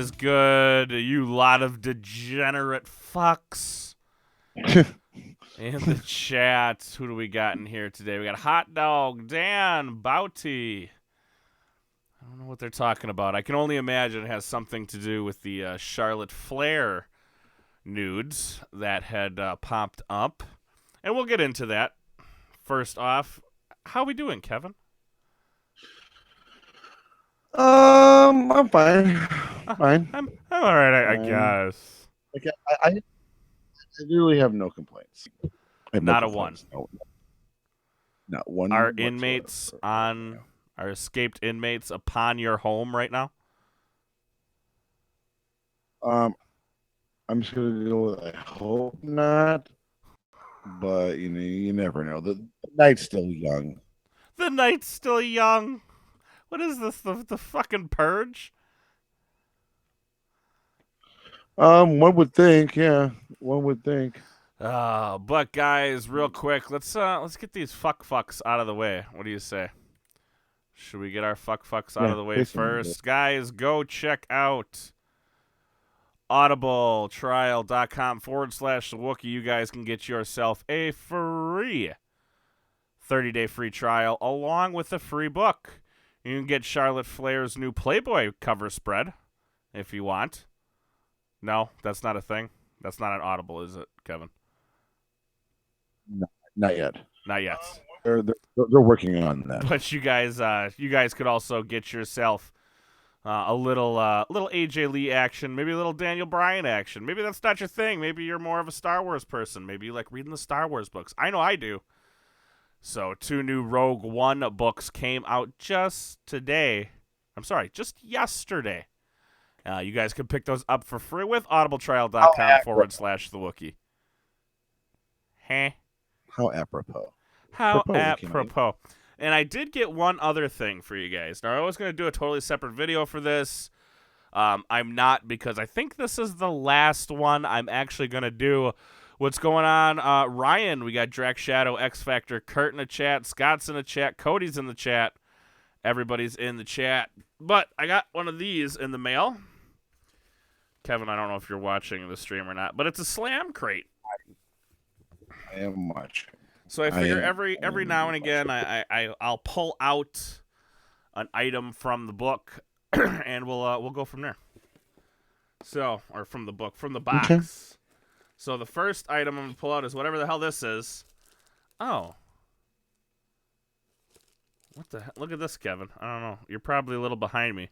is good, you lot of degenerate fucks. In the chat, who do we got in here today? We got Hot Dog, Dan, Bouty. I don't know what they're talking about. I can only imagine it has something to do with the Charlotte Flair nudes that had popped up. And we'll get into that. First off, how we doing, Kevin? I'm fine. Fine. I'm all right, I guess. Okay, I really have no complaints. I have Not no a one. complaints. No, not one. Are whatsoever. inmates on, are escaped inmates upon your home right now? I'm just gonna go with I hope not, but you never know. The night's still young. The night's still young. What is this? The fucking purge? One would think, yeah, one would think. But guys, real quick, let's get these fucks out of the way. What do you say? Should we get our fucks out of the way first? Guys, go check out audibletrial.com/Wookie. You guys can get yourself a free 30-day free trial along with a free book. You can get Charlotte Flair's new Playboy cover spread if you want. No, that's not a thing. That's not an Audible, is it, Kevin? No, not yet. Not yet. They're working on that. But you guys could also get yourself a little AJ Lee action, maybe a little Daniel Bryan action. Maybe that's not your thing. Maybe you're more of a Star Wars person. Maybe you like reading the Star Wars books. I know I do. So 2 new Rogue One books came out just today. I'm sorry, just yesterday. You guys can pick those up for free with audibletrial.com/thewookie. Huh? How apropos. How apropos. And I did get one other thing for you guys. Now, I was going to do a totally separate video for this. I'm not, because I think this is the last one I'm actually going to do. What's going on? Ryan, we got Drac Shadow, X Factor, Kurt in the chat, Scott's in the chat, Cody's in the chat. Everybody's in the chat. But I got one of these in the mail. Kevin, I don't know if you're watching the stream or not, but it's a slam crate. I am watching. So I figure every now and again I'll pull out an item from the book and we'll go from there. So, or from the book, from the box. Okay. So the first item I'm gonna pull out is whatever the hell this is. Oh. What the hell? Look at this, Kevin. I don't know. You're probably a little behind me.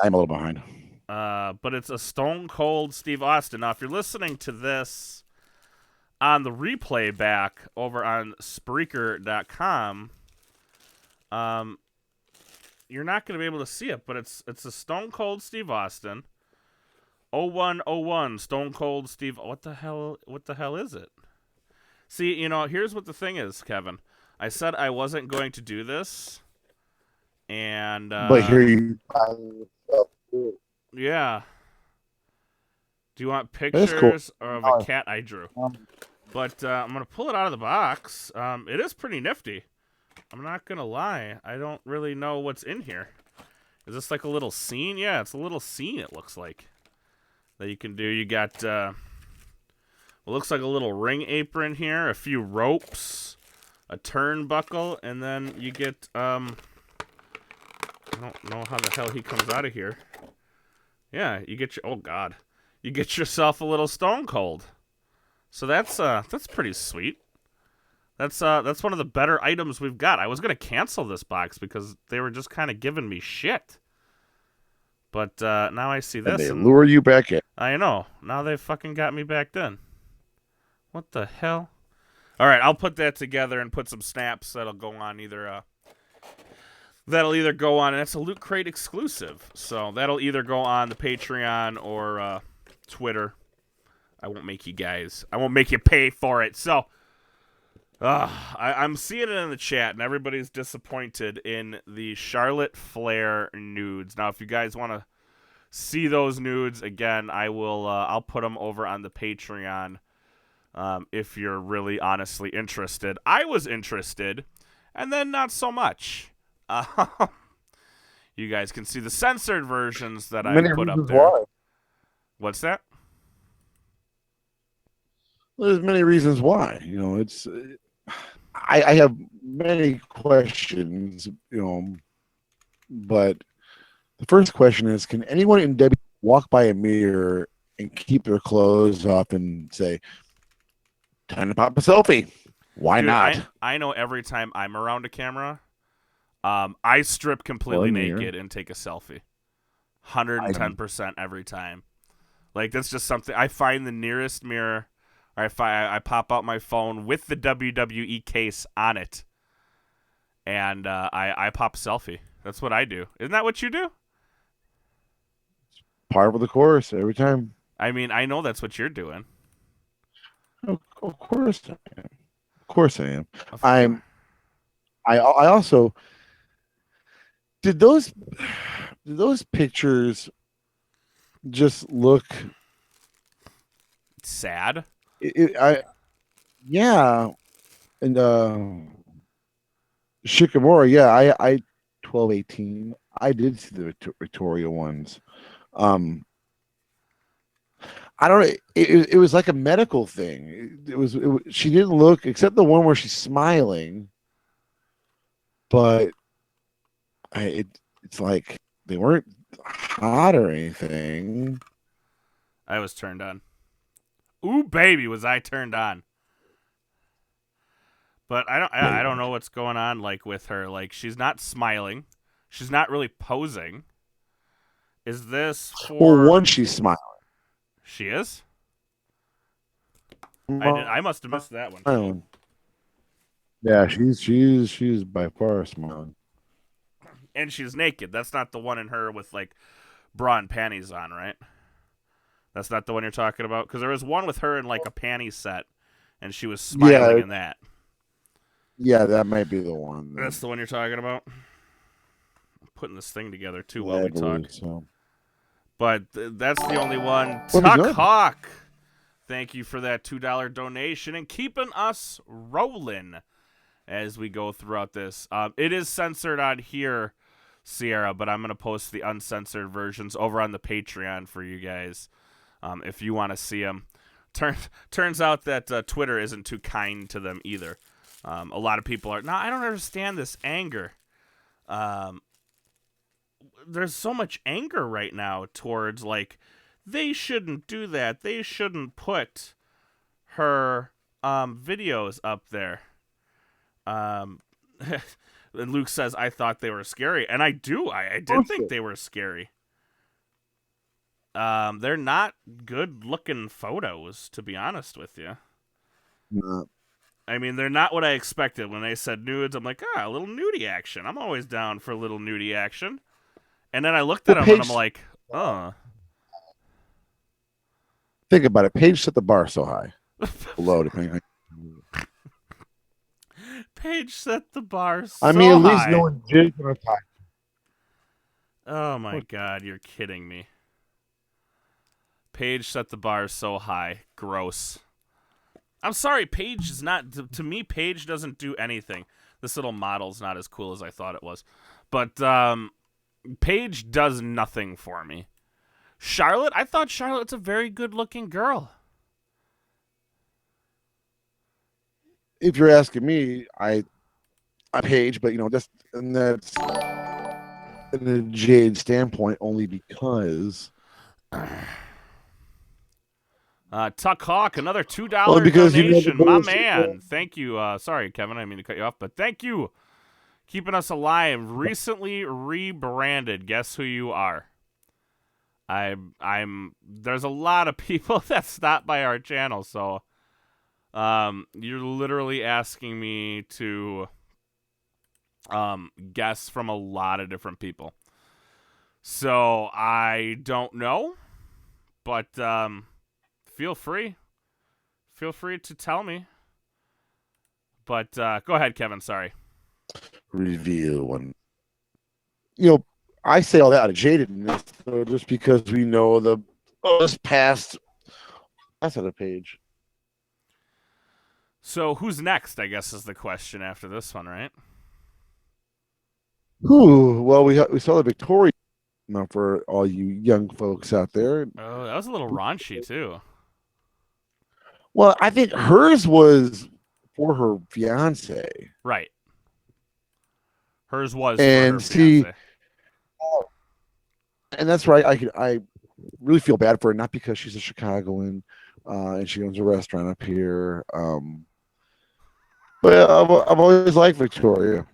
I'm a little behind. But it's a Stone Cold Steve Austin. Now, if you're listening to this on the replay back over on Spreaker.com, you're not going to be able to see it, but it's a Stone Cold Steve Austin 0101 Stone Cold Steve. What the hell is it? See, here's what the thing is, Kevin. I said I wasn't going to do this, and but here you yeah. Do you want pictures of a cat I drew? But I'm going to pull it out of the box. It is pretty nifty. I'm not going to lie. I don't really know what's in here. Is this like a little scene? Yeah, it's a little scene, it looks like, that you can do. You got, it looks like a little ring apron here, a few ropes, a turnbuckle, and then you get, I don't know how the hell he comes out of here. Yeah, you get oh God. You get yourself a little Stone Cold. So that's pretty sweet. That's one of the better items we've got. I was gonna cancel this box because they were just kind of giving me shit. But now I see this. And they lure you back in. I know. Now they fucking got me back in. What the hell? All right, I'll put that together and put some snaps that'll go on either. That'll either go on, and it's a Loot Crate exclusive. So that'll either go on the Patreon or Twitter. I won't make you pay for it. So I'm seeing it in the chat, and everybody's disappointed in the Charlotte Flair nudes. Now, if you guys want to see those nudes again, I'll put them over on the Patreon if you're really honestly interested. I was interested, and then not so much. you guys can see the censored versions that I Many put up reasons there. why. What's that? Well, there's many reasons why. It's. I have many questions. But the first question is: can anyone in W walk by a mirror and keep their clothes off and say, "Time to pop a selfie"? Why Dude, not? I know every time I'm around a camera, I strip completely naked and take a selfie. 110% every time. Like, that's just something. I find the nearest mirror, or I pop out my phone with the WWE case on it, and I pop a selfie. That's what I do. Isn't that what you do? Par for the course every time. I mean, I know that's what you're doing. Of course I am. Of course I am. Of I'm. I also did those pictures just look sad. I yeah, and Shikamura, yeah, I 12-18. I did see the Victoria ones. I don't know. It was like a medical thing. She didn't look, except the one where she's smiling, but it's like they weren't hot or anything. I was turned on. Ooh, baby, was I turned on. But I don't know what's going on like with her. Like, she's not smiling. She's not really posing. Is this for Well, one, she's smiling. She is? I must have missed that one. Smiling. Yeah, she's by far smiling. And she's naked. That's not the one in her with like bra and panties on, right? That's not the one you're talking about? Because there was one with her in like a panty set, and she was smiling in that. Yeah, that might be the one. That's the one you're talking about? I'm putting this thing together too while we talk. So. But that's the only one. Tuck Hawk, thank you for that $2 donation and keeping us rolling as we go throughout this. It is censored on here, Sierra, but I'm going to post the uncensored versions over on the Patreon for you guys if you want to see them. Turns out that Twitter isn't too kind to them either. A lot of people are, no, I don't understand this anger. There's so much anger right now towards, like, they shouldn't do that. They shouldn't put her videos up there. And Luke says, I thought they were scary. And I do. I did think they were scary. They're not good-looking photos, to be honest with you. No. I mean, they're not what I expected. When they said nudes, I'm like, a little nudie action. I'm always down for a little nudie action. And then I looked at them and I'm like, Think about it. Paige set the bar so high. Below, depending on... Paige set the bar so high. I mean, at least no one did on time. Oh my God, you're kidding me. Paige set the bar so high. Gross. I'm sorry, Paige is not... To me, Paige doesn't do anything. This little model's not as cool as I thought it was. But, Paige does nothing for me. Charlotte? I thought Charlotte's a very good-looking girl. If you're asking me, I Paige, but, that's in a Jade standpoint only because... Tuck Hawk, another $2 donation. My man. Thank you. Sorry, Kevin, I didn't mean to cut you off, but thank you. Keeping us alive. Recently rebranded. Guess who you are? There's a lot of people that stop by our channel, so you're literally asking me to guess from a lot of different people. So I don't know, but feel free to tell me. But go ahead, Kevin. Sorry. Reveal one. I say all that out of jadedness, though, just because we know this past. That's on the page. So who's next? I guess is the question after this one, right? Whew, well, we saw the Victoria now for all you young folks out there. Oh, that was a little raunchy too. Well, I think hers was for her fiance, Right. Hers was for her and see, fiance. and that's right. I really feel bad for her, not because she's a Chicagoan, and she owns a restaurant up here. But I've always liked Victoria.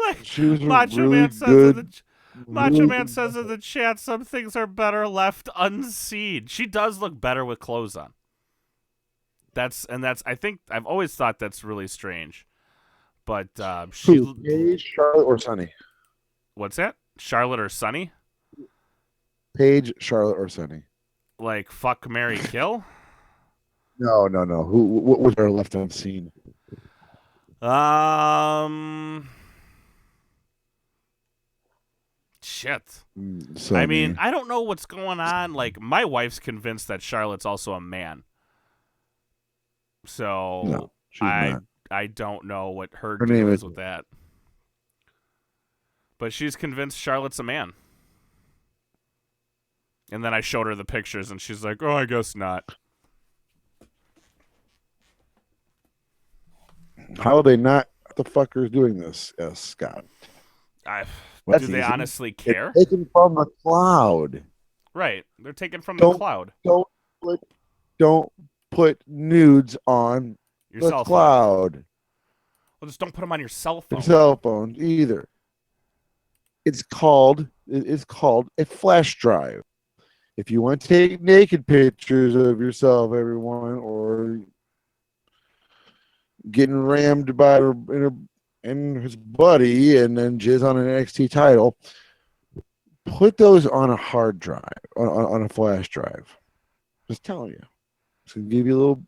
Like She was a Macho really Man says in the good, Macho really Man good. says in the chat, some things are better left unseen. She does look better with clothes on. That's I think I've always thought that's really strange. But Who? Paige, Charlotte, or Sunny? what's that? Charlotte or Sunny? Paige, Charlotte, or Sunny? Like fuck, Mary, kill? No, no, no. Who? What was there left unseen? Um, shit. I mean, Sunny. I don't know what's going on. Like, my wife's convinced that Charlotte's also a man. So No, she's I not. I don't know what her Her deal name is is. with that. But she's convinced Charlotte's a man. And then I showed her the pictures, and she's like, "Oh, I guess not." How are they not the fuckers doing this, Scott? I, Well, do that's they easy. honestly It's care? taken from the cloud. Right, they're taken from the Don't cloud. don't put don't put nudes on Your the cell phone. cloud. Well, just don't put them on your cell Your phone. cell phone either. It's called a flash drive. If you want to take naked pictures of yourself, everyone, or getting rammed by in his buddy and then jizz on an NXT title, put those on a hard drive, on a flash drive. Just telling you. Just gonna give you a little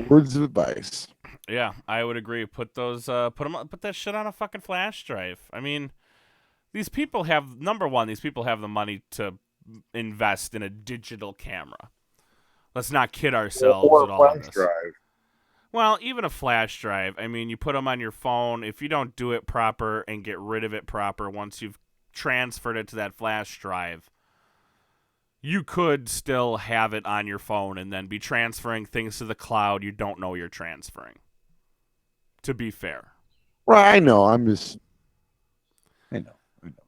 words of advice. Yeah, I would agree. Put put that shit on a fucking flash drive. I mean, these people have number one. These people have the money to invest in a digital camera. Let's not kid ourselves Or at a all on flash this. drive. Well, even a flash drive. I mean, you put them on your phone. If you don't do it proper and get rid of it proper once you've transferred it to that flash drive, you could still have it on your phone and then be transferring things to the cloud you don't know you're transferring. To be fair. Right, I know. I know.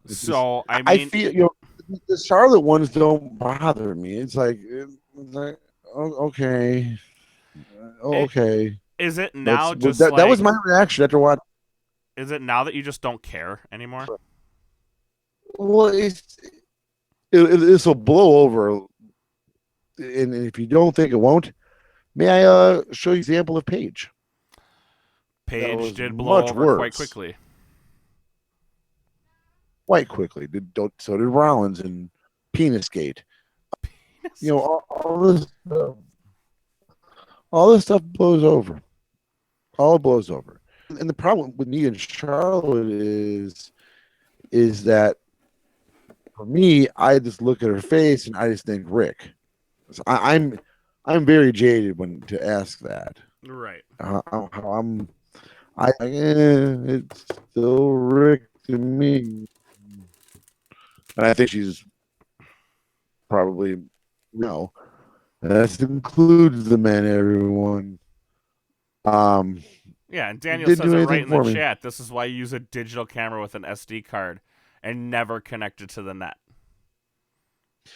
It's just, So, I I mean, feel, the Charlotte ones don't bother me. It's like okay, it, okay. is it That's now just that was like, my reaction after watching. is it now that you just don't care anymore? Well, this will blow over, and if you don't think it won't, may I show you an example of Paige? That Paige was did blow much over quite worse, quickly. quite quickly. So did Rollins and Penis Gate. All this stuff blows over. All blows over. And the problem with me and Charlotte is that for me, I just look at her face and I just think Rick. So I'm very jaded when to ask that. Right. It's still Rick to me, and I think she's probably no. That includes the men, everyone. Um, Yeah, and Daniel didn't says do it right anything in the for me. chat. This is why you use a digital camera with an SD card and never connect it to the net.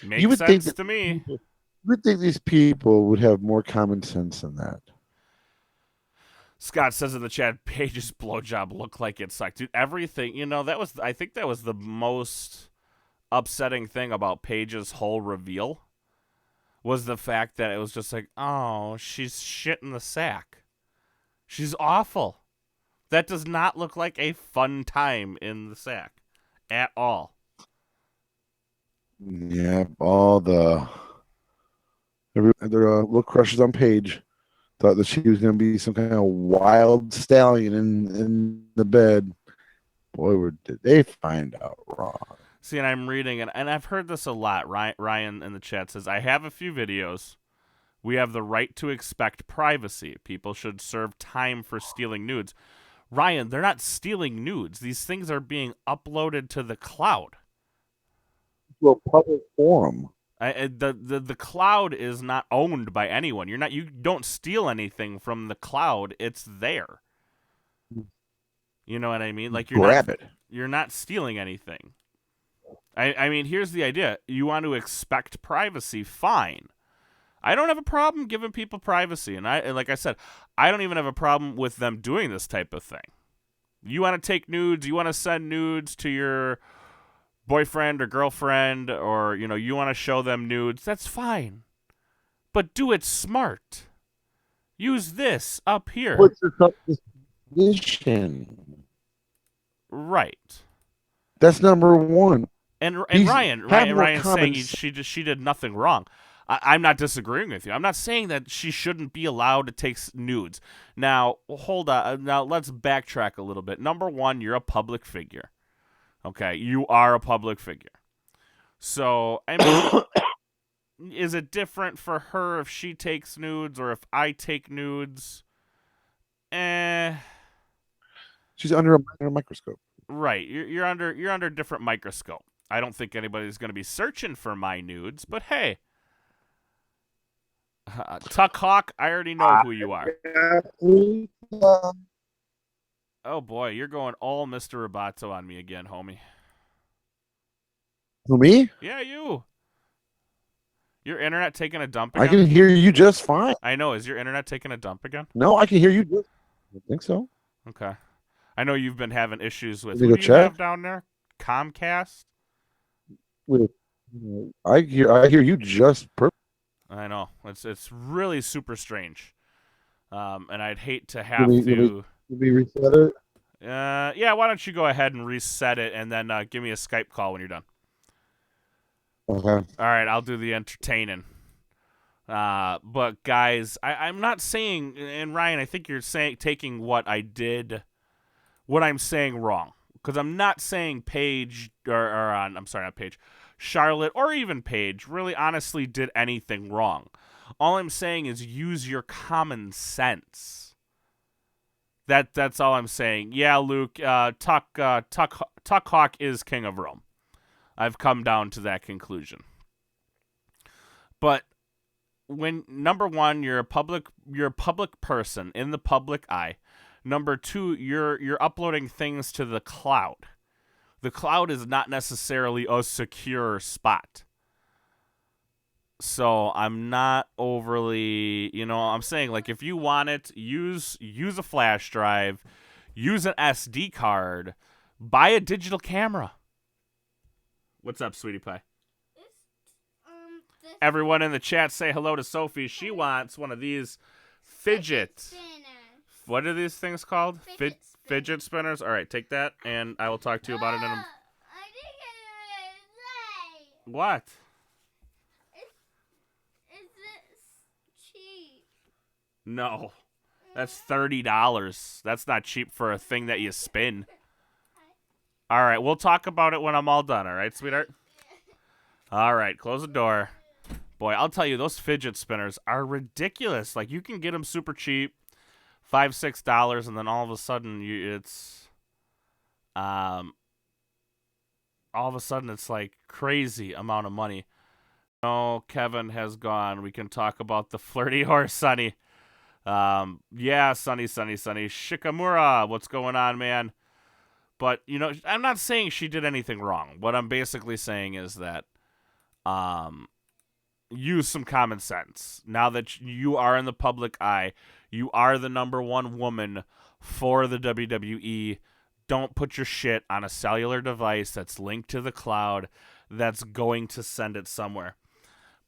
You Makes would think sense that to me. you would think these people would have more common sense than that. Scott says in the chat, Paige's blowjob looked like it sucked. Dude, everything, I think that was the most upsetting thing about Paige's whole reveal was the fact that it was just like, oh, she's shit in the sack. She's awful. That does not look like a fun time in the sack at all. Yeah, all their little crushes on Paige thought that she was going to be some kind of wild stallion in the bed. Boy, did they find out wrong. See, and I'm reading, and I've heard this a lot. Ryan in the chat says, I have a few videos. We have the right to expect privacy. People should serve time for stealing nudes. Ryan, they're not stealing nudes. These things are being uploaded to the cloud. To a public forum. The cloud is not owned by anyone. You don't steal anything from the cloud. It's there. You know what I mean? Like you're not stealing anything. I mean, here's the idea. You want to expect privacy, fine. I don't have a problem giving people privacy, and like I said, I don't even have a problem with them doing this type of thing. You want to take nudes, you want to send nudes to your boyfriend or girlfriend, or you want to show them nudes, that's fine. But do it smart. Use this up here. What's your position? Right. That's number one. And Ryan's saying she did nothing wrong. I'm not disagreeing with you. I'm not saying that she shouldn't be allowed to take nudes. Now, hold on. Now, let's backtrack a little bit. Number one, you're a public figure. Okay? You are a public figure. So, I mean, is it different for her if she takes nudes or if I take nudes? She's under a microscope. Right. You're under a different microscope. I don't think anybody's going to be searching for my nudes, but hey. Tuck Hawk, I already know who you are. Oh boy, you're going all Mr. Roboto on me again, homie. Who, me? Yeah, you. Your internet taking a dump again? I can hear you just fine. I know. Is your internet taking a dump again? No, I can hear you. I think so. Okay. I know you've been having issues with. Who do you have down there? Comcast. I hear you just perfect. I know. It's really super strange. And I'd hate to have to. Let me reset it. Yeah. Why don't you go ahead and reset it, and then give me a Skype call when you're done. Okay. All right, I'll do the entertaining. But guys, I'm not saying, and Ryan, I think you're taking what I did, what I'm saying wrong, because I'm not saying Paige I'm sorry, not Paige, Charlotte or even Paige really honestly did anything wrong. All I'm saying is use your common sense. That's all I'm saying. Yeah, Luke, Tuck Hawk is king of Rome. I've come down to that conclusion. But when number one, you're a public person in the public eye. Number two, you're uploading things to the cloud. The cloud is not necessarily a secure spot. So I'm not overly, I'm saying, like, if you want it, use a flash drive, use an SD card, buy a digital camera. What's up, sweetie pie? Everyone in the chat say hello to Sophie. She wants one of these fidget. What are these things called? Fidget spinners. All right, take that, and I will talk to you about it in a... What? Is cheap? No. That's $30. That's not cheap for a thing that you spin. All right, we'll talk about it when I'm all done, all right, sweetheart? All right, close the door. Boy, I'll tell you, those fidget spinners are ridiculous. Like, you can get them super cheap, $5, $6, and then all of a sudden it's like crazy amount of money. No, Kevin has gone. We can talk about the flirty horse, Sonny. Yeah, Sonny. Shikamura, what's going on, man? But, I'm not saying she did anything wrong. What I'm basically saying is that use some common sense. Now that you are in the public eye, you are the number one woman for the WWE. Don't put your shit on a cellular device that's linked to the cloud that's going to send it somewhere.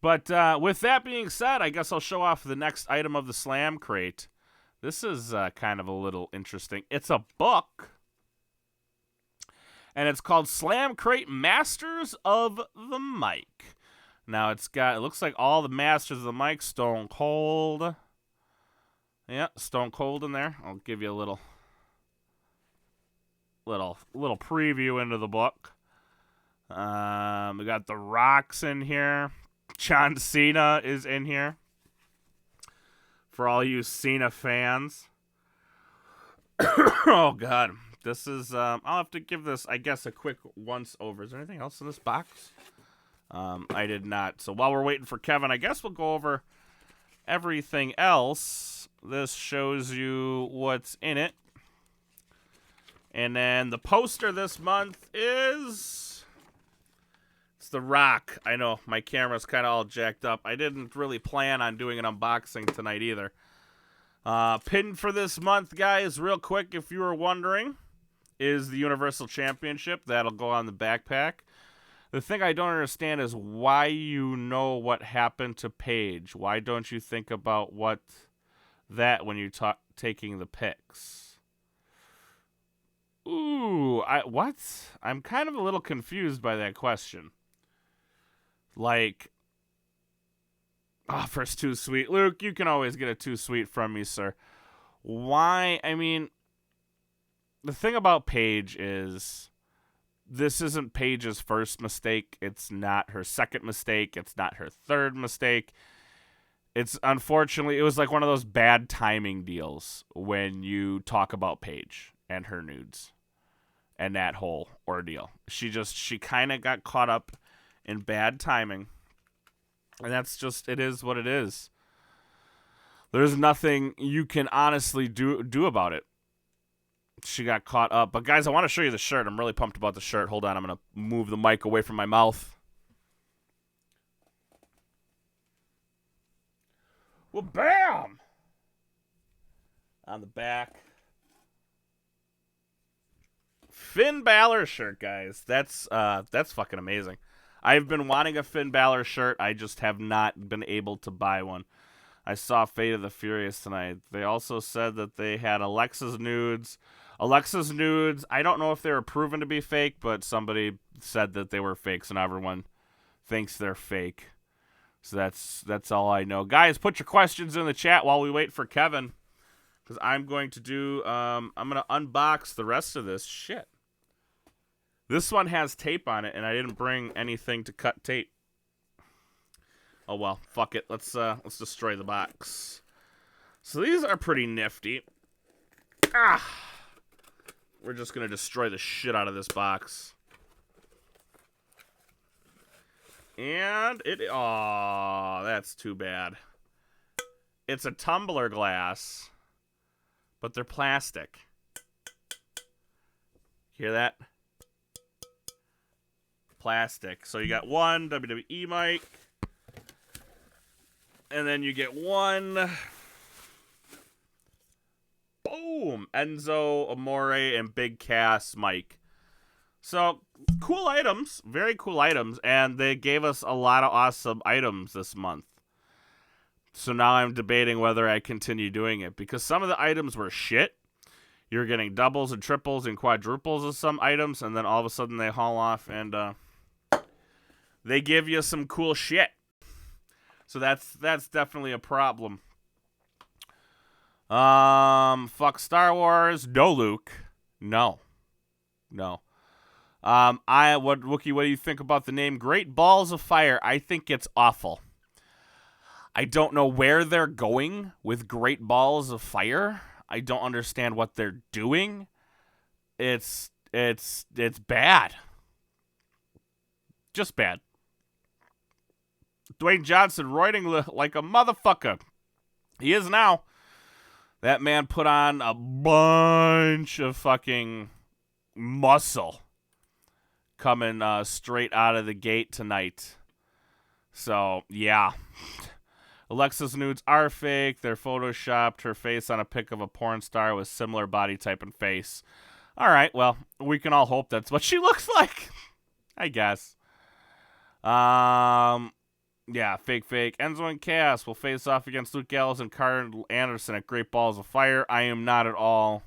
But with that being said, I guess I'll show off the next item of the Slam Crate. This is kind of a little interesting. It's a book. And it's called Slam Crate Masters of the Mic. Now it looks like all the Masters of the Mic, Stone Cold. Yeah, Stone Cold in there. I'll give you a little preview into the book. We got The Rock's in here. John Cena is in here. For all you Cena fans. Oh God, this is. I'll have to give this, I guess, a quick once over. Is there anything else in this box? I did not. So while we're waiting for Kevin, I guess we'll go over everything else. This shows you what's in it. And then the poster this month is... It's The Rock. I know, my camera's kind of all jacked up. I didn't really plan on doing an unboxing tonight either. Pin for this month, guys, real quick, if you were wondering, is the Universal Championship. That'll go on the backpack. The thing I don't understand is why you know what happened to Paige. Why don't you think about that when you're taking the pics? Ooh, what? I'm kind of a little confused by that question. Like, offer's too sweet. Luke, you can always get a too sweet from me, sir. Why? I mean, the thing about Paige is this isn't Paige's first mistake. It's not her second mistake. It's not her third mistake. It's unfortunately, it was like one of those bad timing deals when you talk about Paige and her nudes and that whole ordeal. She kind of got caught up in bad timing. And that's just, it is what it is. There's nothing you can honestly do about it. She got caught up. But guys, I want to show you the shirt. I'm really pumped about the shirt. Hold on, I'm going to move the mic away from my mouth. Well, bam! On the back. Finn Balor shirt, guys. That's fucking amazing. I've been wanting a Finn Balor shirt. I just have not been able to buy one. I saw Fate of the Furious tonight. They also said that they had Alexa's nudes. Alexa's nudes, I don't know if they were proven to be fake, but somebody said that they were fake, so now everyone thinks they're fake. So that's all I know. Guys, put your questions in the chat while we wait for Kevin, because I'm going to do, I'm going to unbox the rest of this shit. This one has tape on it, and I didn't bring anything to cut tape. Oh well, fuck it. Let's destroy the box. So these are pretty nifty. We're just gonna destroy the shit out of this box. And that's too bad. It's a tumbler glass, but they're plastic. Hear that? Plastic. So you got one WWE mic, and then you get one, boom, Enzo Amore and Big Cass mic. So cool items, very cool items, and they gave us a lot of awesome items this month. So now I'm debating whether I continue doing it, because some of the items were shit. You're getting doubles and triples and quadruples of some items, and then all of a sudden they haul off and they give you some cool shit. So that's definitely a problem. Fuck Star Wars. No, Luke. No. Wookie, what do you think about the name Great Balls of Fire? I think it's awful. I don't know where they're going with Great Balls of Fire. I don't understand what they're doing. It's bad. Just bad. Dwayne Johnson roiding like a motherfucker. He is now. That man put on a bunch of fucking muscle coming straight out of the gate tonight. So, yeah. Alexa's nudes are fake. They're photoshopped. Her face on a pic of a porn star with similar body type and face. All right, well, we can all hope that's what she looks like. I guess. Yeah, fake. Enzo and Cass will face off against Luke Gallows and Carl Anderson at Great Balls of Fire. I am not at all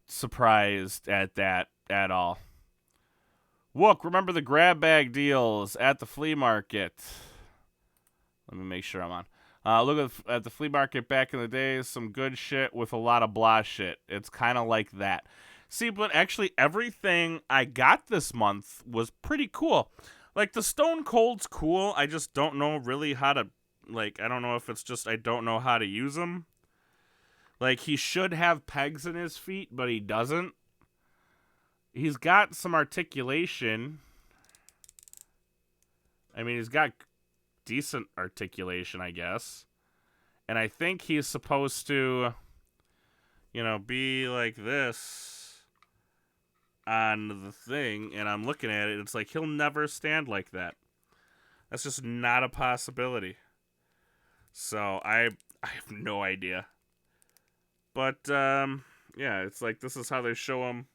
surprised at that at all. Wook, remember the grab bag deals at the flea market? Let me make sure I'm on. Look at the flea market back in the day. Some good shit with a lot of blah shit. It's kind of like that. See, but actually everything I got this month was pretty cool. Like, the Stone Cold's cool. I just don't know really how to, like, I don't know if it's just I don't know how to use them. Like, he should have pegs in his feet, but he doesn't. He's got some articulation. I mean, he's got decent articulation, I guess. And I think he's supposed to, you know, be like this on the thing. And I'm looking at it. It's like he'll never stand like that. That's just not a possibility. So I have no idea. But, yeah, it's like this is how they show him.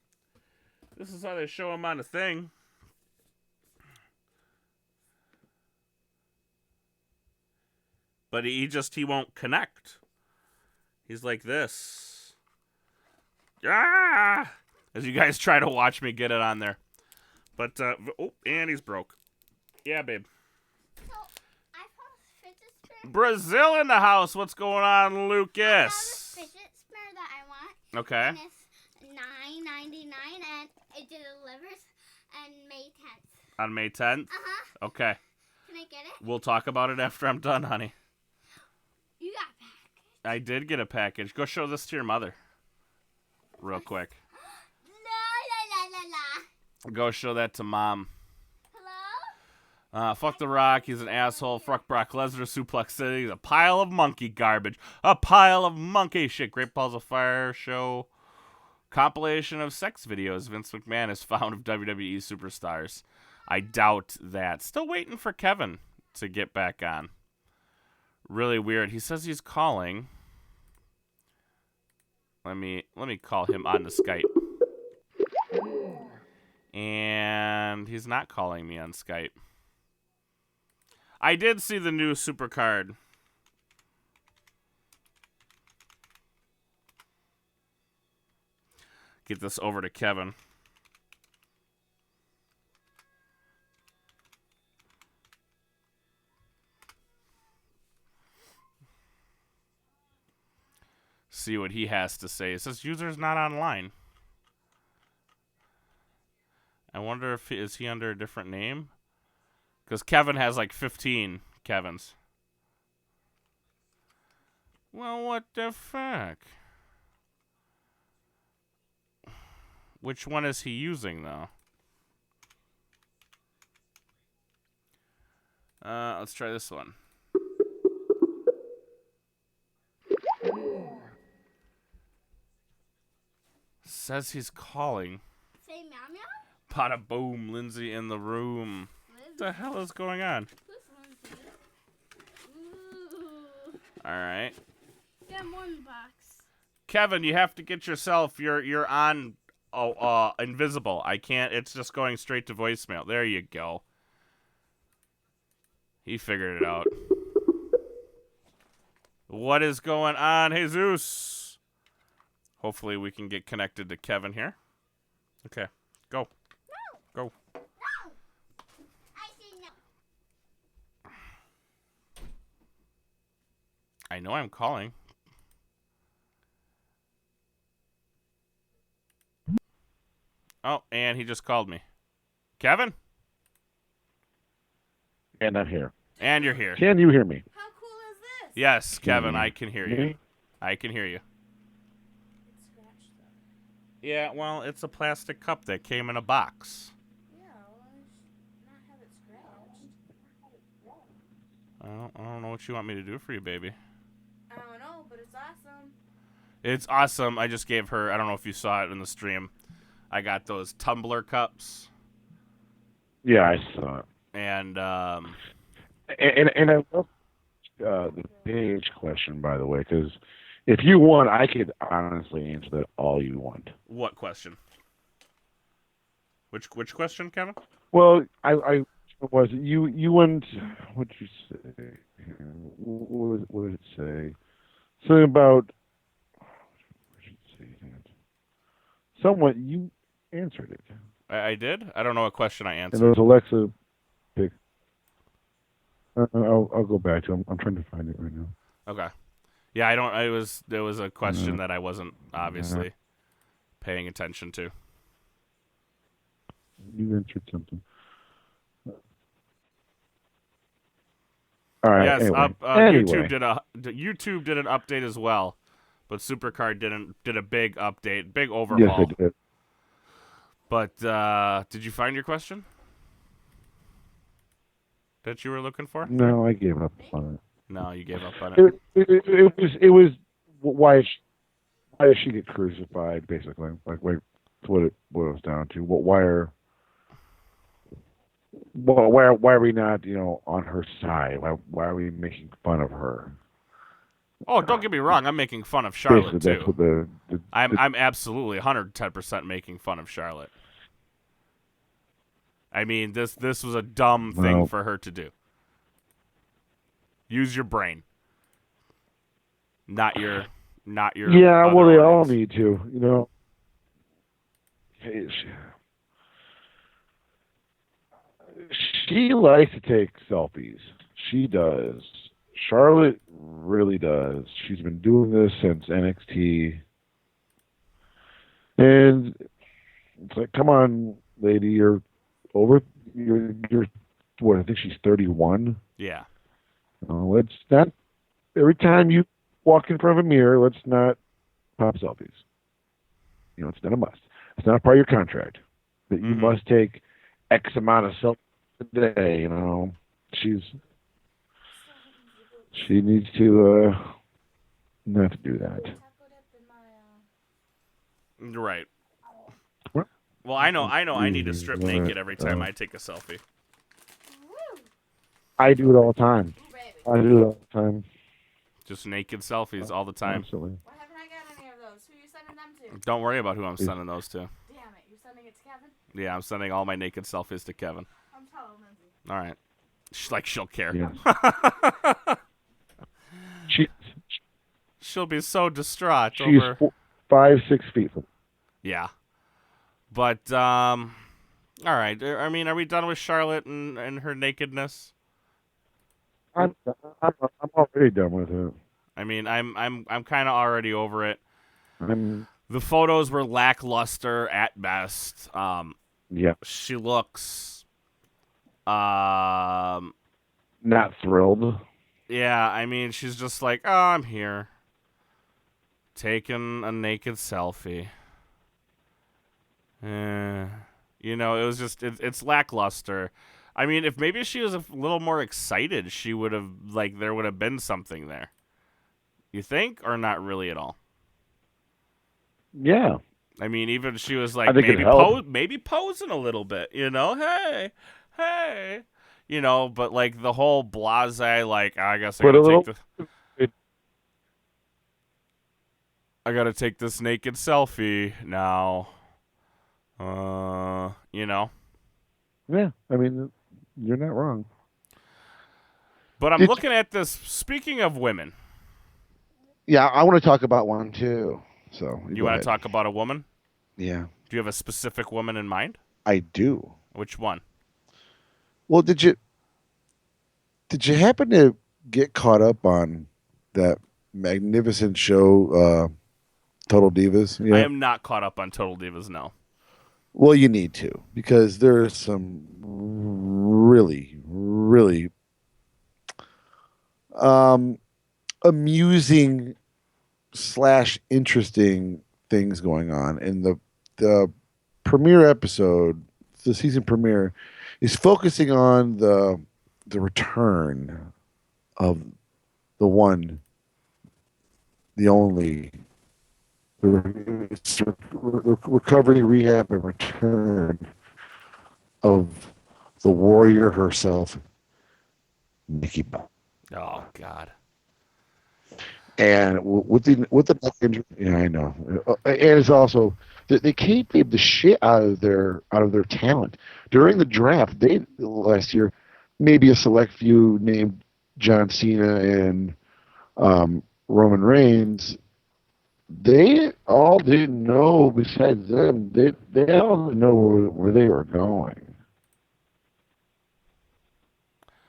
This is how they show him on a thing. But he won't connect. He's like this. Ah! As you guys try to watch me get it on there. But, oh, and he's broke. Yeah, babe. So, I found a fidget spinner. Brazil in the house. What's going on, Lucas? I have a fidget spinner that I want. Okay. And it's $9.99 and it delivers on May 10th. On May 10th? Uh-huh. Okay. Can I get it? We'll talk about it after I'm done, honey. You got a package. I did get a package. Go show this to your mother. Real quick. La, la, la, la, la. Go show that to Mom. Hello? Fuck The Rock. He's an asshole. Fuck Brock Lesnar. Suplex City. He's a pile of monkey garbage. A pile of monkey shit. Great Balls of Fire show. Compilation of sex videos Vince McMahon has found of WWE superstars. I doubt that. Still waiting for Kevin to get back on. Really weird. He says he's calling. Let me call him on the Skype. And he's not calling me on Skype. I did see the new super card. Get this over to Kevin. See what he has to say. It says user's not online. I wonder if is he under a different name? Because Kevin has like 15 Kevins. Well, what the fuck? Which one is he using, though? Let's try this one. Says he's calling. Say meow meow? Bada boom, Lindsay in the room. What the hell is going on? Ooh. Alright. Got more in the box. Kevin, you have to get yourself. You're on invisible. I can't. It's just going straight to voicemail. There you go. He figured it out. What is going on, Jesus? Hopefully we can get connected to Kevin here. Okay, go. No. Go. No. I say no. I know I'm calling. Oh, and he just called me. Kevin? And I'm here. And you're here. Can you hear me? How cool is this? Yes, Kevin, I can hear you. Me? I can hear you. It's scratched though. Yeah, well, it's a plastic cup that came in a box. Yeah, well, I should not have it scratched. I don't know what you want me to do for you, baby. I don't know, but it's awesome. It's awesome. I just gave her, I don't know if you saw it in the stream, I got those tumbler cups. Yeah, I saw it. And And I love the page question, by the way, because if you want, I could honestly answer that all you want. what question? Which question, Kevin? Well, I was you went. What did you say? What did it say? Something about. What did it say that? Somewhat you answered it. I did? I don't know what question I answered. And it was Alexa. Pick. I'll go back to. I'm trying to find it right now. Okay. Yeah, I don't. There was a question that I wasn't obviously paying attention to. You answered something. All right. Yes. Anyway. YouTube did an update as well, but Supercard did a big update, big overhaul. Yes, I did. But did you find your question that you were looking for? No, I gave up on it. No, you gave up on it. It was why does she get crucified? Basically, like what it boils down to. Why are we not on her side? Why are we making fun of her? Oh, don't get me wrong. I'm making fun of Charlotte Basically, too. that's what I'm absolutely 110% making fun of Charlotte. I mean, this was a dumb thing for her to do. Use your brain, not your. Yeah, well, they all organs. need to. She likes to take selfies. She does. Charlotte really does. She's been doing this since NXT. And it's like, come on, lady, you're over. You're what? I think she's 31. Yeah. Let's not. Every time you walk in front of a mirror, let's not pop selfies. It's not a must. It's not a part of your contract that you must take X amount of selfies a day. She needs to not to do that. Right. Well, I know. I need to strip naked every time I take a selfie. I do it all the time. Just naked selfies all the time. Absolutely. Why haven't I got any of those? Who are you sending them to? Don't worry about who I'm sending those to. Damn it, you're sending it to Kevin? Yeah, I'm sending all my naked selfies to Kevin. I'm telling Lindsay. All right. She'll care. Yeah. She'll be so distraught She's over 5-6 feet. Yeah. But all right. I mean, are we done with Charlotte and her nakedness? I'm already done with it. I mean, I'm kind of already over it. The photos were lackluster at best. Yeah. She looks not thrilled. Yeah, I mean, she's just like, "Oh, I'm here. Taking a naked selfie." It was just it's lackluster. I mean, if maybe she was a little more excited, she would have there would have been something there. You think, or not really at all? Yeah. I mean, even she was like maybe posing a little bit, hey, but the whole blase, I guess I gotta take this naked selfie now. Yeah, I mean, you're not wrong. But I'm looking at this. Speaking of women. Yeah, I want to talk about one too. So you want to talk about a woman? Yeah. Do you have a specific woman in mind? I do. Which one? Well, did you happen to get caught up on that magnificent show, Total Divas? Yeah. I am not caught up on Total Divas, no. Well, you need to, because there's some really, really amusing / interesting things going on. And the premiere episode, the season premiere, is focusing on the return of the one, the only, the recovery, rehab, and return of the warrior herself, Nikki Bella. Oh God! And with the back injury, yeah, I know. And it's also they can't leave the shit out of their talent during the draft. Last year, maybe a select few named John Cena and Roman Reigns. They all didn't know. Besides them, they all didn't know where they were going.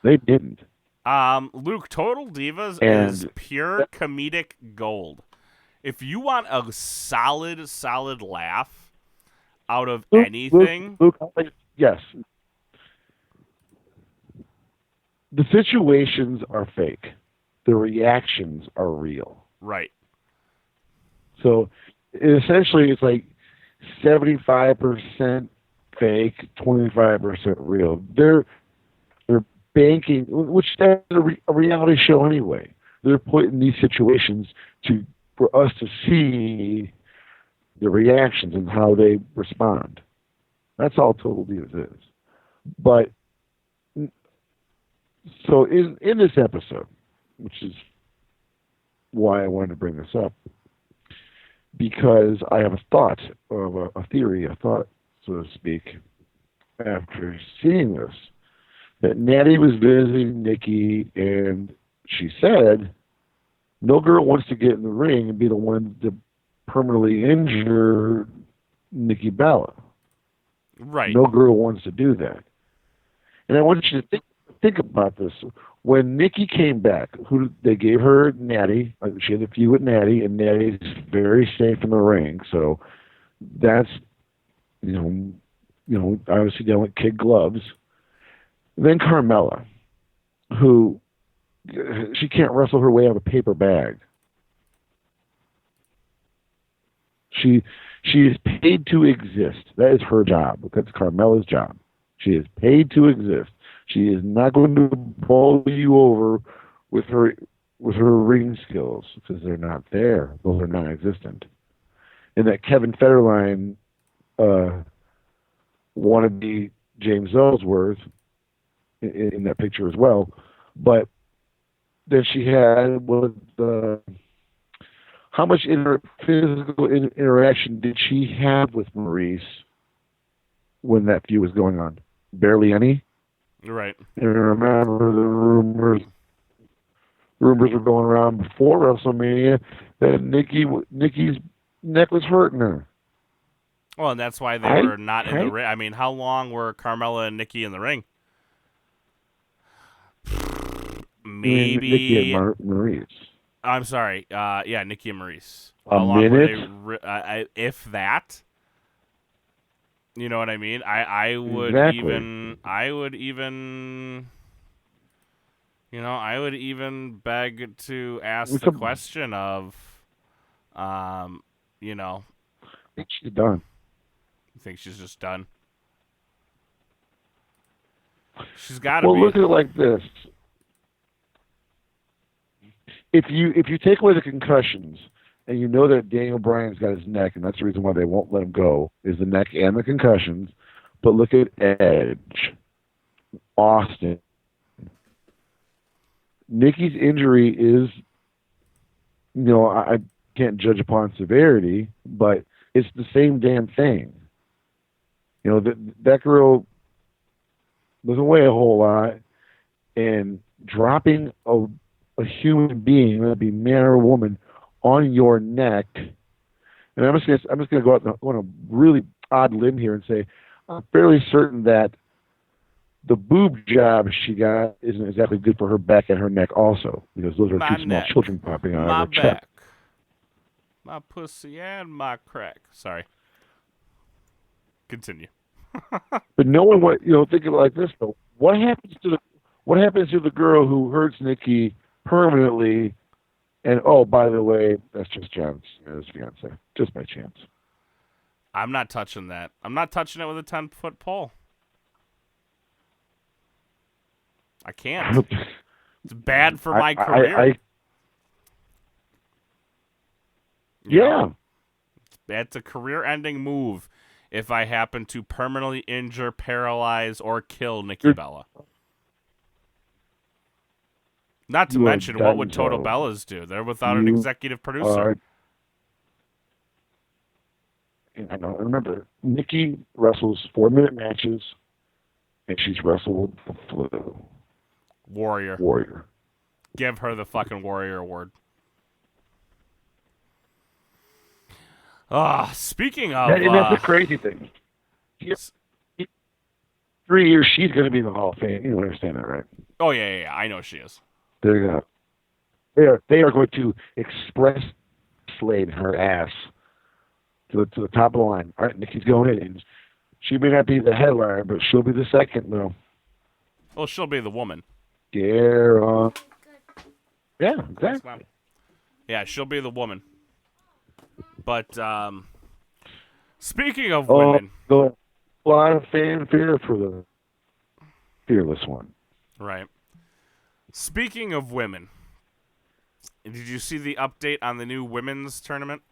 They didn't. Luke, Total Divas is pure comedic gold. If you want a solid laugh out of anything, Luke, yes. The situations are fake. The reactions are real. Right. So essentially, it's like 75% fake, 25% real. They're banking, which is a reality show anyway. They're put in these situations for us to see the reactions and how they respond. That's all Total Divas is. But so in this episode, which is why I wanted to bring this up, because I have a thought of a theory, a thought, so to speak, after seeing this, that Natty was visiting Nikki, and she said, no girl wants to get in the ring and be the one to permanently injure Nikki Bella. Right. No girl wants to do that. And I want you to think about this. When Nikki came back, they gave her Natty. She had a feud with Natty, and Natty's very safe in the ring. So that's, obviously dealing with kid gloves. Then Carmella, who she can't wrestle her way out of a paper bag. She is paid to exist. That is her job. That's Carmella's job. She is paid to exist. She is not going to bowl you over with her ring skills because they're not there. Those are non-existent. And that Kevin Federline wanted to be James Ellsworth in that picture as well. But then she had how much physical interaction did she have with Maurice when that feud was going on? Barely any. Right. And remember the rumors were going around before WrestleMania that Nikki's neck was hurting her. Well, and that's why they were not in the ring. I mean, how long were Carmella and Nikki in the ring? Maybe Nikki and Maurice. I'm sorry. Yeah, Nikki and Maurice. A How long minute? were they? If that. You know what I mean? I would Exactly. I would even beg to ask the question of, I think she's done. You think she's just done? She's got to be. Well, look at it like this. If you take away the concussions, and you know that Daniel Bryan's got his neck, and that's the reason why they won't let him go, is the neck and the concussions. But look at Edge, Austin. Nikki's injury is, I can't judge upon severity, but it's the same damn thing. That girl doesn't weigh a whole lot, and dropping a human being, whether it be man or woman, on your neck, and I'm just going to go out on a really odd limb here and say I'm fairly certain that the boob job she got isn't exactly good for her back and her neck also, because those are two small children popping out of her chest. My pussy and my crack. Sorry. Continue. But knowing think of it like this though, what happens to the girl who hurts Nikki permanently? And, oh, by the way, that's just John's fiance, just by chance. I'm not touching that. I'm not touching it with a 10-foot pole. I can't. It's bad for my career. Yeah. It's a career-ending move if I happen to permanently injure, paralyze, or kill Nikki Bella. Not to mention, what would Total Bellas do? They're without an executive producer. I know. Remember, Nikki wrestles 4-minute matches, and she's wrestled the flu. Warrior. Give her the fucking Warrior Award. Speaking of... And that's the crazy thing. 3 years, she's going to be in the Hall of Fame. You understand that, right? Oh, yeah. I know she is. There you go. They are going to express slate her ass to the top of the line. All right, Nikki's going in. And she may not be the headliner, but she'll be the second, though. Well, she'll be the woman. Yeah, exactly. Yeah, she'll be the woman. But speaking of women, the lot of fanfare for the fearless one. Right. Speaking of women, did you see the update on the new women's tournament?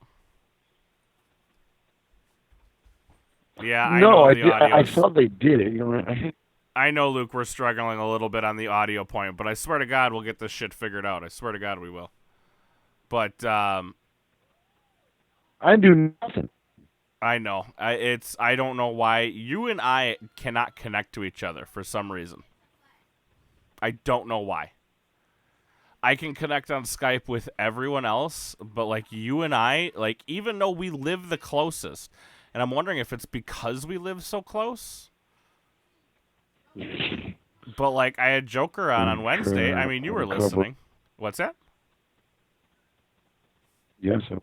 Yeah, I know the audio. I thought they did it. You know, I know, Luke, we're struggling a little bit on the audio point, but I swear to God we'll get this shit figured out. I swear to God we will. But I do nothing. I know. I don't know why you and I cannot connect to each other for some reason. I don't know why. I can connect on Skype with everyone else, but like you and I, like even though we live the closest, and I'm wondering if it's because we live so close. But like I had Joker on Wednesday. I mean, you were listening. What's that? Yes. So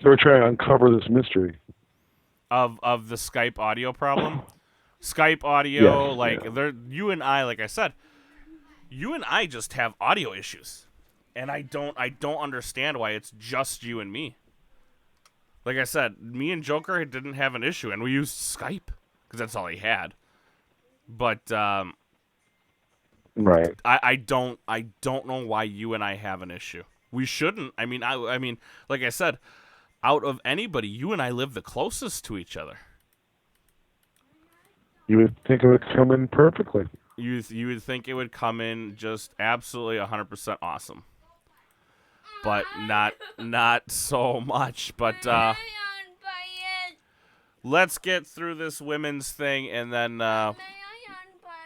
we're trying to uncover this mystery of the Skype audio problem. Skype audio, yes, like they're you and I, like I said, you and I just have audio issues, and I don't understand why it's just you and me. Like I said, me and Joker didn't have an issue, and we used Skype because that's all he had. But right. I don't know why you and I have an issue. We shouldn't. I mean, like I said, out of anybody, you and I live the closest to each other. You would think it would come in perfectly. You would think it would come in just absolutely 100% awesome. But not so much. But let's get through this women's thing, and then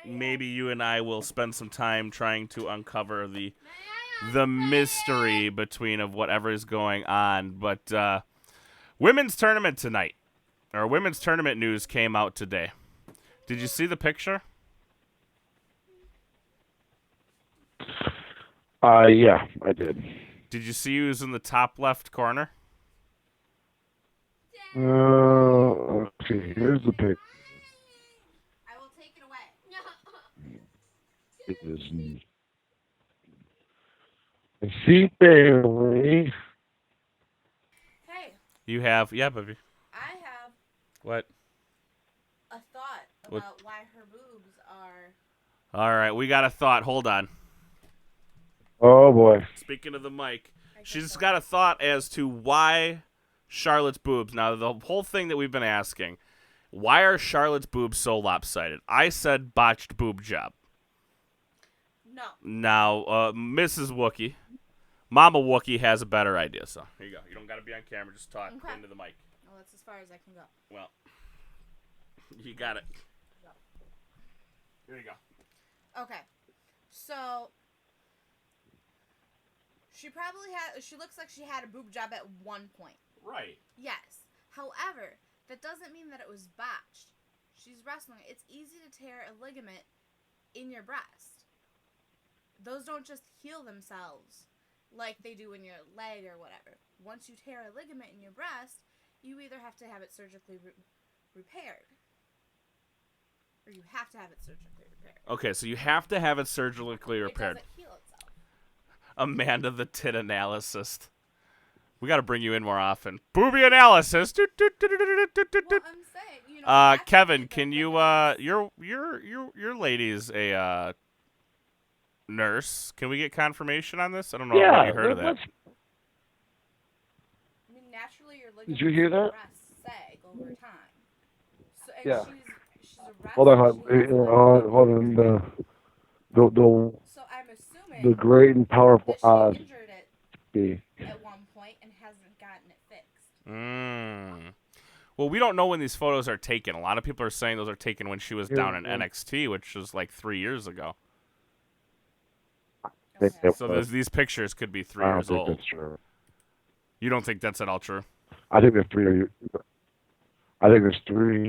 maybe you and I will spend some time trying to uncover the mystery between of whatever is going on. But women's tournament tonight, or women's tournament news came out today. Did you see the picture? Yeah, I did. Did you see who's in the top left corner? Okay, here's the pic. I will take it away. It is I see Bailey. Hey, You have, yeah, baby. I have What? a thought about why her boobs are. All right, we got a thought. Hold on. Oh boy. Speaking of the mic, she's got a thought as to why Charlotte's boobs. Now, the whole thing that we've been asking, why are Charlotte's boobs so lopsided? I said botched boob job. No. Now, Mrs. Wookie, Mama Wookie has a better idea. So here you go. You don't got to be on camera. Just talk into the mic. Well, that's as far as I can go. Well, you got it. Here you go. Okay. So she looks like she had a boob job at one point. Right. Yes. However, that doesn't mean that it was botched. She's wrestling. It's easy to tear a ligament in your breast. Those don't just heal themselves like they do in your leg or whatever. Once you tear a ligament in your breast, you either have to have it surgically repaired, or you have to have it surgically repaired. Okay, so you have to have it surgically repaired. It doesn't heal itself. Amanda the tit analyst. We got to bring you in more often. Booby analysis. Well, I'm saying, you know. Kevin, can you your lady's a nurse? Can we get confirmation on this? I don't know if you heard of that. I mean, naturally, your ligaments Did you hear that? sag over time. So, and Yeah. She's a wrestler. Hold on, hold on. So I'm assuming The great and powerful that Oz. she injured it at one point and hasn't gotten it fixed. Well, we don't know when these photos are taken. A lot of people are saying those are taken when she was down in NXT, which was like 3 years ago. Okay. So these pictures could be 3 I don't years think old. that's true. You don't think that's at all true? I think there's 3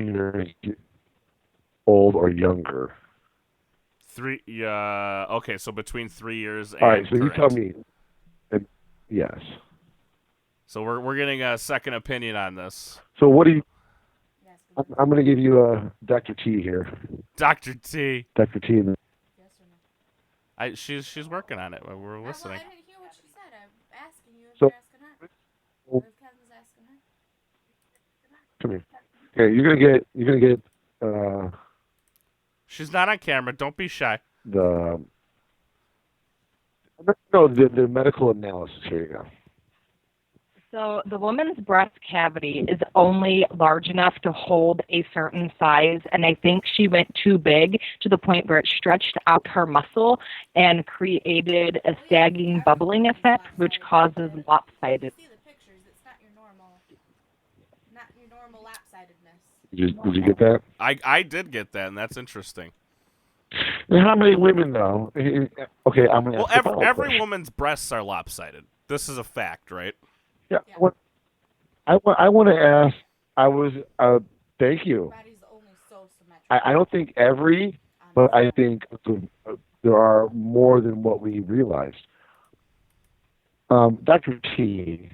years old or younger. Okay, so between 3 years and All right, so current. you tell me. Yes. So we're getting a second opinion on this. So what do you? Yes, I'm going to give you Dr. T here. Dr. T. yes Dr. T. or no? She's working on it. We're listening. I didn't hear what she said. I'm asking you if So- you're asking her. Or if Kevin's asking Come here. Okay, you're gonna get She's not on camera. Don't be shy. the medical analysis. Here you go. So the woman's breast cavity is only large enough to hold a certain size, and I think she went too big to the point where it stretched out her muscle and created a sagging, bubbling effect, which causes lopsided. See the pictures. It's not your normal lopsidedness. Did you get that? I did get that, and that's interesting. And how many women though? Okay, I'm gonna. Well, every woman's breasts are lopsided. This is a fact, right? Yeah. What I want to ask. Thank you. Body's only so symmetrical. I don't think every, but I think there are more than what we realized. Dr. T.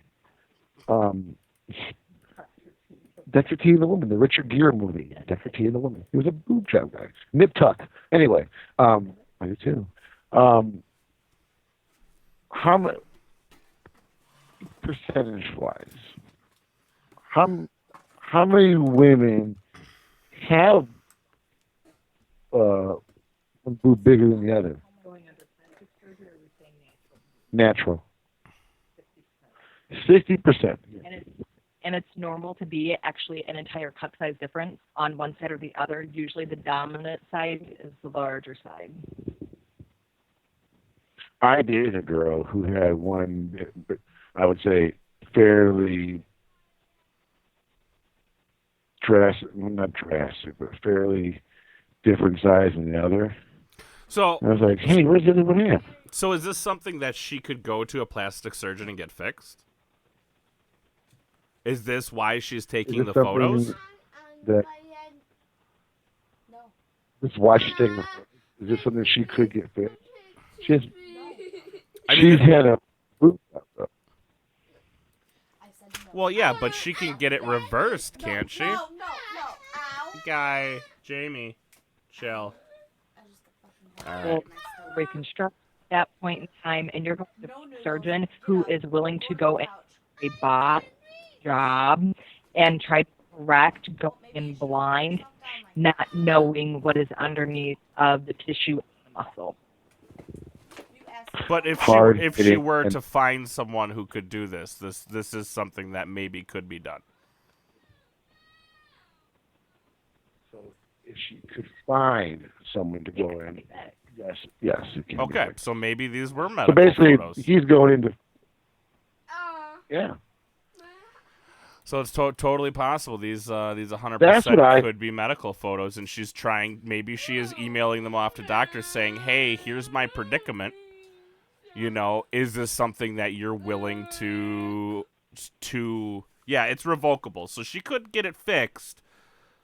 Dr. T and the Woman, the Richard Gere movie. Dr. T and the Woman. He was a boob job guy. Nip tuck. Anyway, I do too. How much percentage-wise? How many women have one boob bigger than the other? Natural. 60%. And it's normal to be actually an entire cup size difference on one side or the other. Usually the dominant side is the larger side. I dated a girl who had one, I would say, fairly not drastic, but fairly different size than the other. So I was like, hey, where's the other one at? So is this something that she could go to a plastic surgeon and get fixed? Is this why she's taking the photos? That, No. this is why she's taking the photos. Is this something she could get fixed? She's had a boob job, though. I said no. Well, yeah, but she can get it reversed, can't she? No. Ow. Guy, Jamie, chill. I just got fucking All right. Reconstruct at that point in time, and you're going to a surgeon who is willing to go in a bot job and try to correct going in blind, not knowing what is underneath of the tissue and the muscle. But if she were to find someone who could do this is something that maybe could be done. So if she could find someone to go in, yes, it can. Okay, so maybe these were So medical basically, photos. he's going into. Yeah. So it's totally possible these 100% That's what could be medical photos, and she's trying. Maybe she is emailing them off to doctors saying, "Hey, here's my predicament. You know, is this something that you're willing to? Yeah, it's revocable, so she could get it fixed,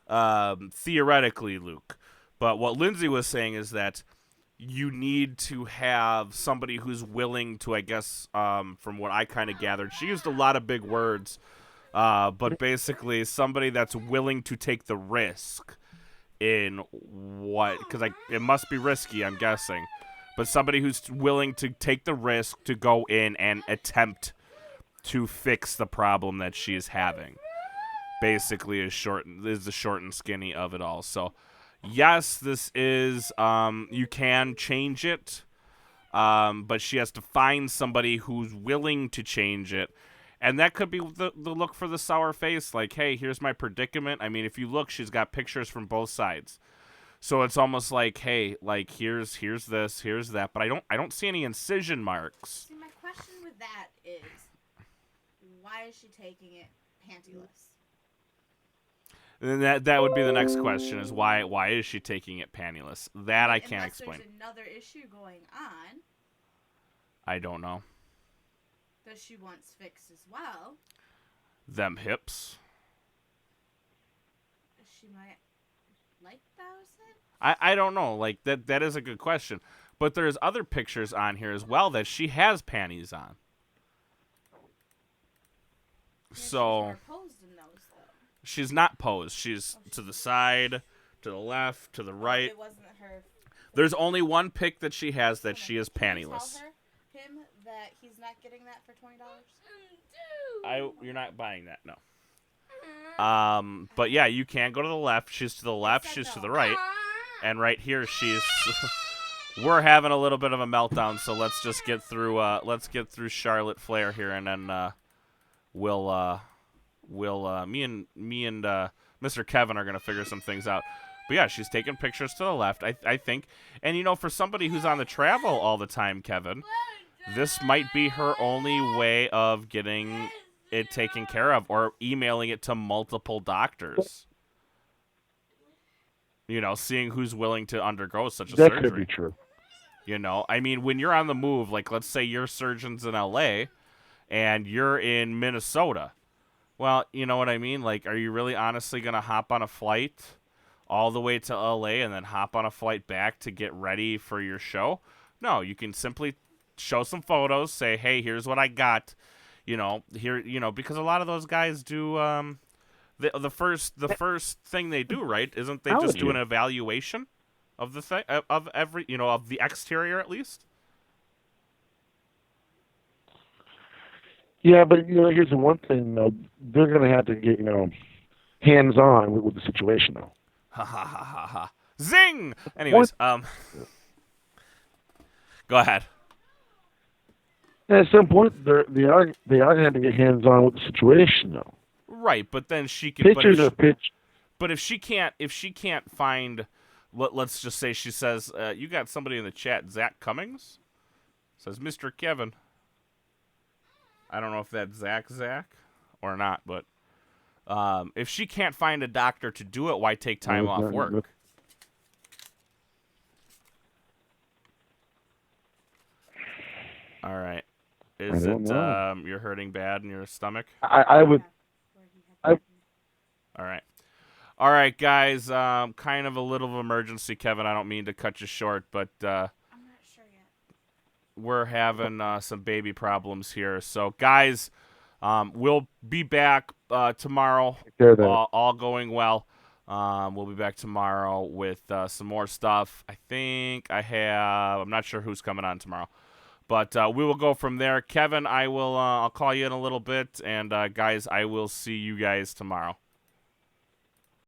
theoretically, Luke. But what Lindsay was saying is that you need to have somebody who's willing to, I guess, from what I kind of gathered, she used a lot of big words. But basically somebody that's willing to take the risk in what, because it must be risky, I'm guessing, but somebody who's willing to take the risk to go in and attempt to fix the problem that she is having. Basically is the short and skinny of it all. So yes, this is, you can change it, but she has to find somebody who's willing to change it. And that could be the look for the sour face, like, hey, here's my predicament. I mean, if you look, she's got pictures from both sides. So it's almost like, hey, like here's this, here's that, but I don't see any incision marks. See, my question with that is, why is she taking it pantyless? And then that would be the next question, is why is she taking it pantyless? That I can't explain. There's another issue going on. I don't know. That she wants fixed as well. Them hips. She might like those hips. I don't know. Like that is a good question. But there's other pictures on here as well that she has panties on. Yeah, So she's never posed in those, though. She's not posed. She's to the side, to the left, to the right. It wasn't her. There's only one pic that she has that she is Can you pantyless. tell him that he's not getting that for $20? You're not buying that, no. But yeah, you can go to the left. She's to the left. She's to the right. And right here, she's... We're having a little bit of a meltdown, so let's just get through, Charlotte Flair here, and then, me and Mr. Kevin are going to figure some things out. But yeah, she's taking pictures to the left, I think. And, you know, for somebody who's on the travel all the time, Kevin, this might be her only way of getting it taken care of, or emailing it to multiple doctors. You know, seeing who's willing to undergo such a surgery. That could be true. You know, I mean, when you're on the move, like, let's say your surgeon's in L.A. and you're in Minnesota. Well, you know what I mean? Like, are you really honestly going to hop on a flight all the way to L.A. and then hop on a flight back to get ready for your show? No, you can simply show some photos, say, hey, here's what I got. You know, here, you know, because a lot of those guys do, the first thing they do, right? Isn't they just do an evaluation of the thing, of every, you know, of the exterior at least? Yeah, but, you know, here's the one thing, though. They're going to have to get, you know, hands-on with the situation, though. Ha ha ha ha ha. Zing! Anyways, go ahead. At some point, they are going to have to get hands-on with the situation, though. Right, but then she can... Pictures are pitch. But if she can't find... Let's just say she says, you got somebody in the chat, Zach Cummings? Says, Mr. Kevin. I don't know if that's Zach or not, but if she can't find a doctor to do it, why take time off work? All right. Is it you're hurting bad in your stomach? I would... All right. All right, guys. Kind of a little emergency, Kevin. I don't mean to cut you short, but I'm not sure yet. We're having some baby problems here. So, guys, we'll be back tomorrow. All going well. We'll be back tomorrow with some more stuff. I think I'm not sure who's coming on tomorrow. But we will go from there. Kevin, I'll call you in a little bit. And, guys, I will see you guys tomorrow.